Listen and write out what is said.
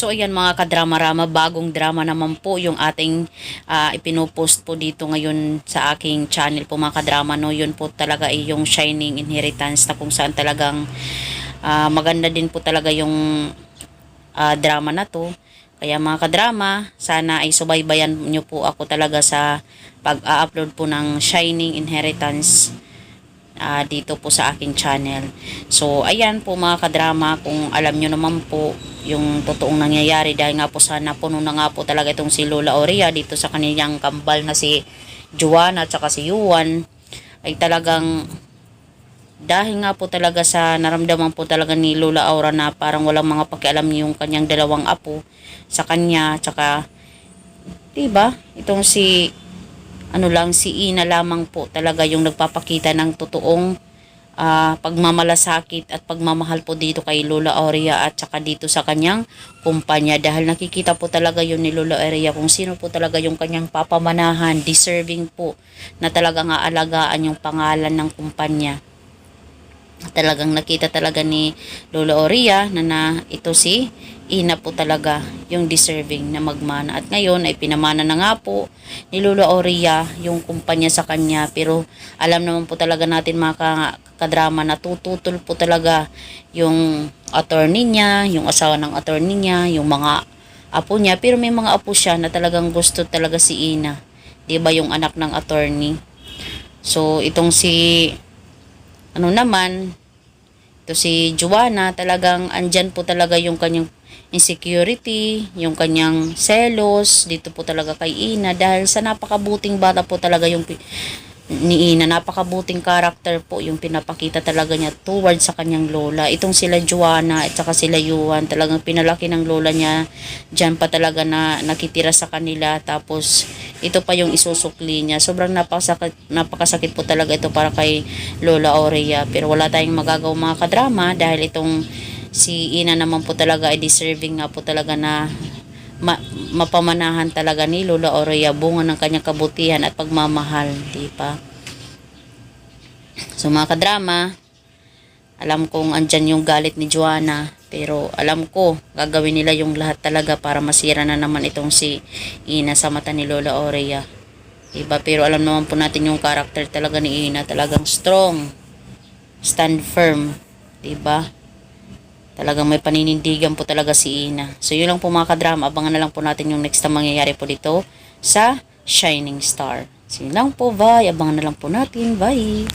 So ayan mga kadrama-rama, bagong drama naman po yung ating ipinopost po dito ngayon sa aking channel po mga kadrama, no. Yun po talaga ay yung Shining Inheritance, na kung saan talagang maganda din po talaga yung drama na to. Kaya mga kadrama, sana ay subaybayan nyo po ako talaga sa pag-upload po ng Shining Inheritance dito po sa aking channel. So ayan po mga kadrama, kung alam nyo naman po yung totoong nangyayari, dahil nga po sana puno na nga po talaga itong si Lola Aurea dito sa kanilang kambal na si Joanna at saka si Yuan, ay talagang dahil nga po talaga sa naramdaman po talaga ni Lola Aura na parang walang mga pakialam yung kanyang dalawang apo sa kanya, tsaka diba itong si si Ina lamang po talaga yung nagpapakita ng totoong pagmamalasakit at pagmamahal po dito kay Lola Aurea at saka dito sa kanyang kumpanya, dahil nakikita po talaga yun ni Lola Aurea kung sino po talaga yung kanyang papamanahan, deserving po na talagang aalagaan yung pangalan ng kumpanya. Talagang nakita talaga ni Lola Aurea na ito si Ina po talaga yung deserving na magmana, at ngayon ay pinamana na nga po ni Lola Aurea yung kumpanya sa kanya. Pero alam naman po talaga natin mga kadrama na tututol po talaga yung attorney niya, yung asawa ng attorney niya, yung mga apo niya. Pero may mga apo siya na talagang gusto talaga si Ina, 'di ba, yung anak ng attorney. So itong si ito si Joanna, talagang andyan po talaga yung kanyang insecurity, yung kanyang selos dito po talaga kay Ina, dahil sa napakabuting bata po talaga yung ni Ina, napakabuting karakter po yung pinapakita talaga niya towards sa kanyang lola. Itong sila Joanna at saka sila Yuan, talagang pinalaki ng lola niya dyan pa talaga na nakitira sa kanila, tapos ito pa yung isusukli niya. Sobrang napakasakit po talaga ito para kay Lola Aurea, pero wala tayong magagawa mga kadrama, dahil itong si Ina naman po talaga ay deserving nga po talaga na mapamanahan talaga ni Lola Aurea, bunga ng kanyang kabutihan at pagmamahal, di ba? So mga kadrama, alam kong andyan yung galit ni Joanna, pero alam ko gagawin nila yung lahat talaga para masira na naman itong si Ina sa mata ni Lola Aurea, diba? Pero alam naman po natin yung karakter talaga ni Ina, talagang strong, stand firm, diba? Talagang may paninindigan po talaga si Ina. So yun lang po mga kadrama, abangan na lang po natin yung next na mangyayari po dito sa Shining Star. So yun lang po, bye. Abangan na lang po natin, bye.